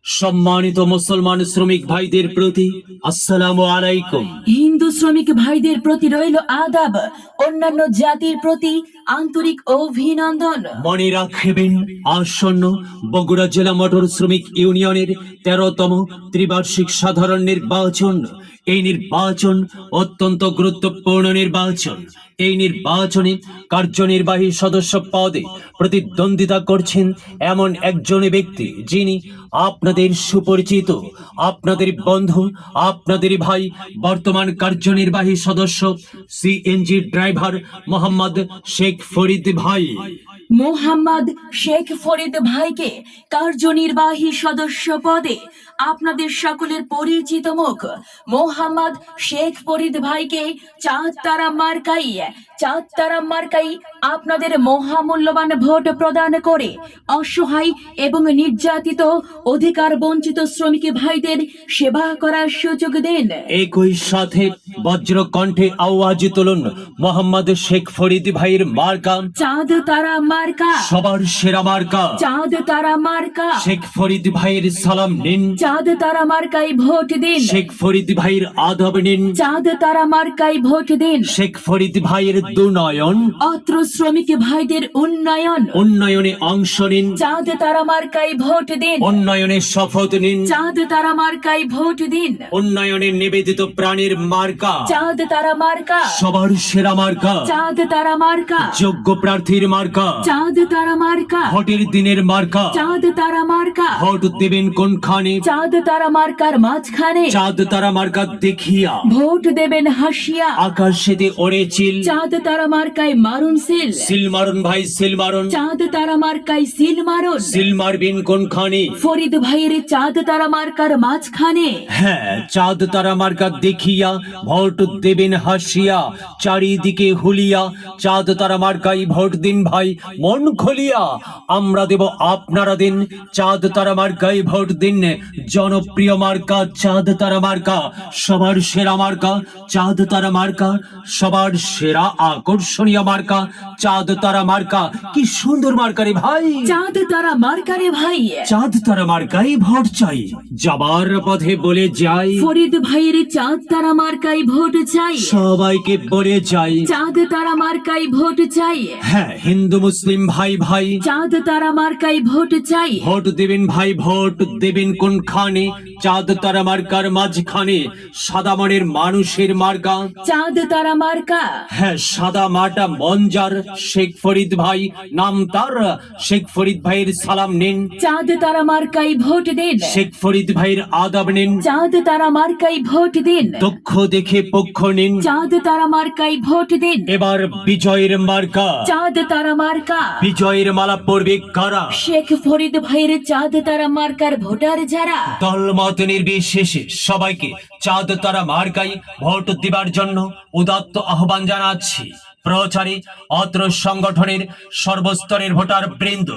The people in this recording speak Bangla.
সম্মানিত মুসলমান শ্রমিক ভাইদের প্রতি আসসালামু আলাইকুম। হিন্দু শ্রমিক ভাইদের প্রতি রইল আদাব, অন্যান্য জাতির প্রতি আন্তরিক অভিনন্দন। মনে রাখবেন, আসন্ন বগুড়া জেলা মোটর শ্রমিক ইউনিয়নের 13তম ত্রিবার্ষিক সাধারণ নির্বাচন। এই নির্বাচন অত্যন্ত গুরুত্বপূর্ণ নির্বাচন। এই নির্বাচনে কার্যনির্বাহী সদস্য পদে প্রতিদ্বন্দ্বিতা করছেন এমন একজন ব্যক্তি যিনি আপনাদের সুপরিচিত, আপনাদের বন্ধু, আপনাদের ভাই, বর্তমান কার্যনির্বাহী সদস্য সিএনজি ড্রাইভার মোহাম্মদ শেখ ফরিদ ভাই। মোহাম্মদ শেখ ফরিদ ভাইকে কার্যনির্বাহী সদস্য পদে আপনাদের সকলের পরিচিত মুখ মোহাম্মদ শেখ ফরিদ ভাইকে চাঁদ তারা মার্কাই আপনাদের মহামূল্যবান ভোট প্রদান করে অসহায় এবং নির্যাতিত অধিকার বঞ্চিত শ্রমিক ভাইদের সেবা করার সুযোগ দেন। একই সাথে বজ্র কণ্ঠে আওয়াজ তুলুন, মোহাম্মদ শেখ ফরিদ ভাইয়ের মার্কা চাঁদ তারা মার্কা, সবার সেরা মার্কা। চাঁদ তারা মার্কা। শেখ ফরিদ ভাইয়ের সালাম নিন, চাঁদ তারা মার্কাই ভোট দিন। শেখ ফরিদ ভাইয়ের আদব নিন, চাঁদ তারা মার্কাই ভোট দিন। শেখ ফরিদ ভাইয়ের দুনয়ন, অত্র শ্রমিক ভাইদের উন্নয়নে অংশ নিন, চাঁদ তারা মার্কাই ভোট দিন। উন্নয়নে শপথ নিন, চাঁদ তারা মার্কাই ভোট দিন। উন্নয়নে নিবেদিত প্রাণের মার্কা, চাঁদ তারা মার্কা, সবার সেরা মার্কা, চাঁদ তারা মার্কা, যোগ্য প্রার্থীর মার্কা, চাঁদ তারা মার্কা, ভোটের দিনের মার্কা। চাঁদ তারা মার্কা। ভোট দেবেন কোনখানে? চাঁদ তারা মার্কার মাঝখানে। চাঁদ তারা মার্কা দেখিয়া ভোট দেবেন হাসিয়া। আকাশেতে ওড়ে চিল, চাঁদ তারা মার্কায় মারুন সিল। সিল মারুন ভাই, সিল মারুন। চাঁদ তারা মার্কায় সিল মারুন। সিল মারবেন কোনখানে? ফরিদ ভাইয়ের চাঁদ তারা মার্কার মাঝখানে। হ্যাঁ, চাঁদ তারা মার্কা দেখিয়া ভোট দেবেন হাসিয়া, চারিদিকে হুলিয়া চাঁদ তারা মার্কাই ভোট দিন ভাই মন খুলিয়া। আমরা দেব, আপনারা দিন, চাঁদ তারা মার্কাই ভোট দিন। জনপ্রিয় মার্কা চাঁদ তারা মার্কা, সবার সেরা মার্কা চাঁদ তারা মার্কা, সবার সেরা আকর্ষণীয় মার্কা চাঁদ তারা মার্কা। কি সুন্দর মার্কা রে ভাই, চাঁদ তারা মার্কারে ভাই। চাঁদ তারা মার্কাই ভোট চাই। যাবার পথে বলে যাই, ফরিদ ভাইয়ের চাঁদ তারা মার্কাই ভোট চাই। সবাইকে বলে যাই, চাঁদ তারা মার্কাই ভোট চাই। হ্যাঁ, হিন্দু মুসলিম ভাই ভাই, চাঁদ তারা মার্কাই ভোট চাই। ভোট দেবেন ভাই, ভোট দেবেন কোনখানে? চাঁদ তারা মার্কার মাঝখানে। সাদা মনের মানুষের মার্কা চাঁদ তারা মার্কা। হ্যাঁ, সাদা মাটা মঞ্জার শেখ ফরিদ ভাই নাম তার। শেখ ফরিদ ভাইয়ের সালাম নিন, চাঁদ তারা মার্কাই ভোট দিন। শেখ ফরিদ ভাইয়ের আদব নিন, চাঁদ তারা মার্কাই ভোট দিন। দক্ষ দেখে পক্ষ নিন। চাঁদ তারা মার্কাই ভোট দিন। এবার বিজয়ের মার্কা, চাঁদ তারা মার্কা। বিজয়ের মালা পড়বে কারা? শেখ ফরিদ ভাইয়ের চাঁদ তারা মার্কার ভোটার যারা। দলমত নির্বিশেষে সবাইকে চাঁদ তারা মার্কাই ভোট দিবার জন্য উদাত্ত আহ্বান জানাচ্ছি। প্রচারে অত্র সংগঠনের সর্বস্তরের ভোটার বৃন্দ।